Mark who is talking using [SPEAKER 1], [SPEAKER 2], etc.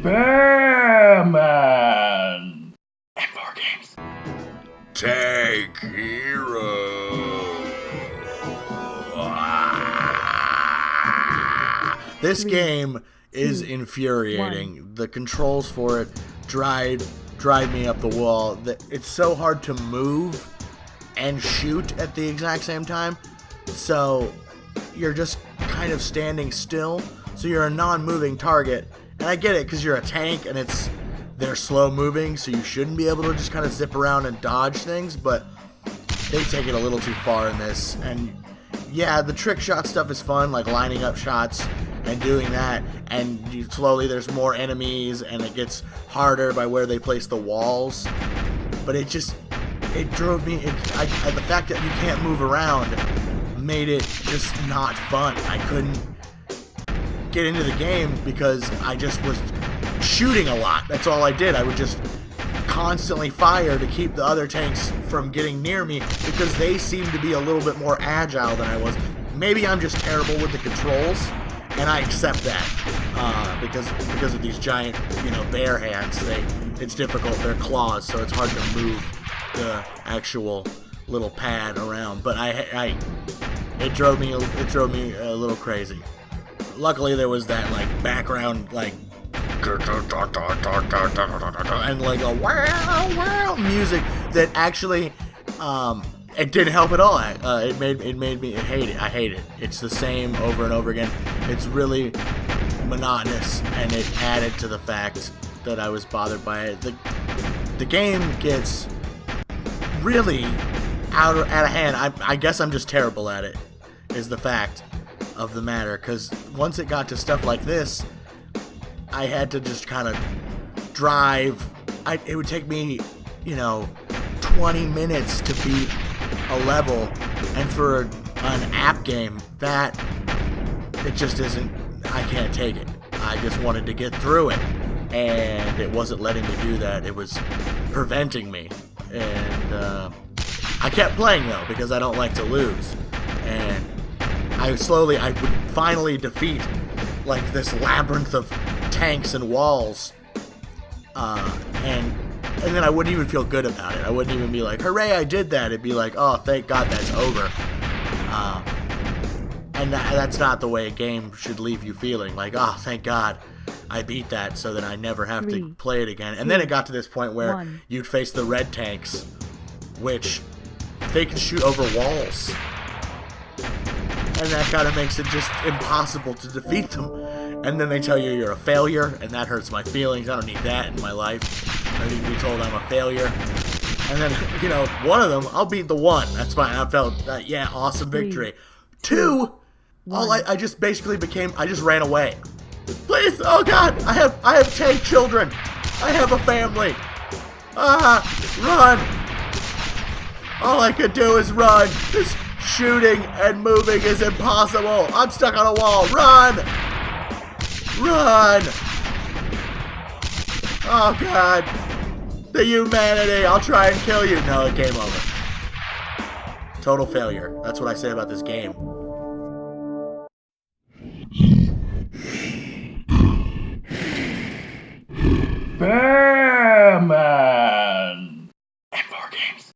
[SPEAKER 1] BearMAN. M4Games.
[SPEAKER 2] Take Hero. This game is infuriating. The controls for it drive me up the wall. It's so hard to move and shoot at the exact same time. So you're just kind of standing still. So you're a non-moving target. And I get it because you're a tank and they're slow moving, so you shouldn't be able to just kind of zip around and dodge things, but they take it a little too far in this. And yeah, the trick shot stuff is fun, like lining up shots and doing that, and slowly there's more enemies and it gets harder by where they place the walls. But it drove me, the fact that you can't move around made it just not fun. I couldn't get into the game because I just was shooting a lot. That's all I did. I would just constantly fire to keep the other tanks from getting near me because they seemed to be a little bit more agile than I was. Maybe I'm just terrible with the controls, and I accept that because of these giant, bear hands. It's difficult. They're claws, so it's hard to move the actual little pad around. But it drove me a little crazy. Luckily, there was that background and a wow music that actually it didn't help at all. It made me hate it. I hate it. It's the same over and over again. It's really monotonous, and it added to the fact that I was bothered by it. The game gets really out of hand. I guess I'm just terrible at it, is the fact of the matter, because once it got to stuff like this, I had to just kind of drive. It would take me, 20 minutes to beat a level, and for an app game, that it just isn't. I can't take it. I just wanted to get through it, and it wasn't letting me do that. It was preventing me, and I kept playing though because I don't like to lose, and I would finally defeat this labyrinth of tanks and walls, and then I wouldn't even feel good about it. I wouldn't even be like, hooray, I did that. It'd be like, oh, thank God that's over. And that's not the way a game should leave you feeling. Like, oh, thank God I beat that so that I never have to play it again. And then it got to this point where you'd face the red tanks, which they can shoot over walls. And that kind of makes it just impossible to defeat them. And then they tell you you're a failure, and that hurts my feelings. I don't need that in my life. I don't need to be told I'm a failure. And then, one of them, I'll beat the one. That's fine. I felt, awesome victory. Two, I just basically I just ran away. Please, oh God, I have 10 children. I have a family. Run. All I could do is run. Just shooting and moving is impossible. I'm stuck on a wall. Run! Run! Oh God. The humanity. I'll try and kill you. No, game over. Total failure. That's what I say about this game.
[SPEAKER 1] BearMAN.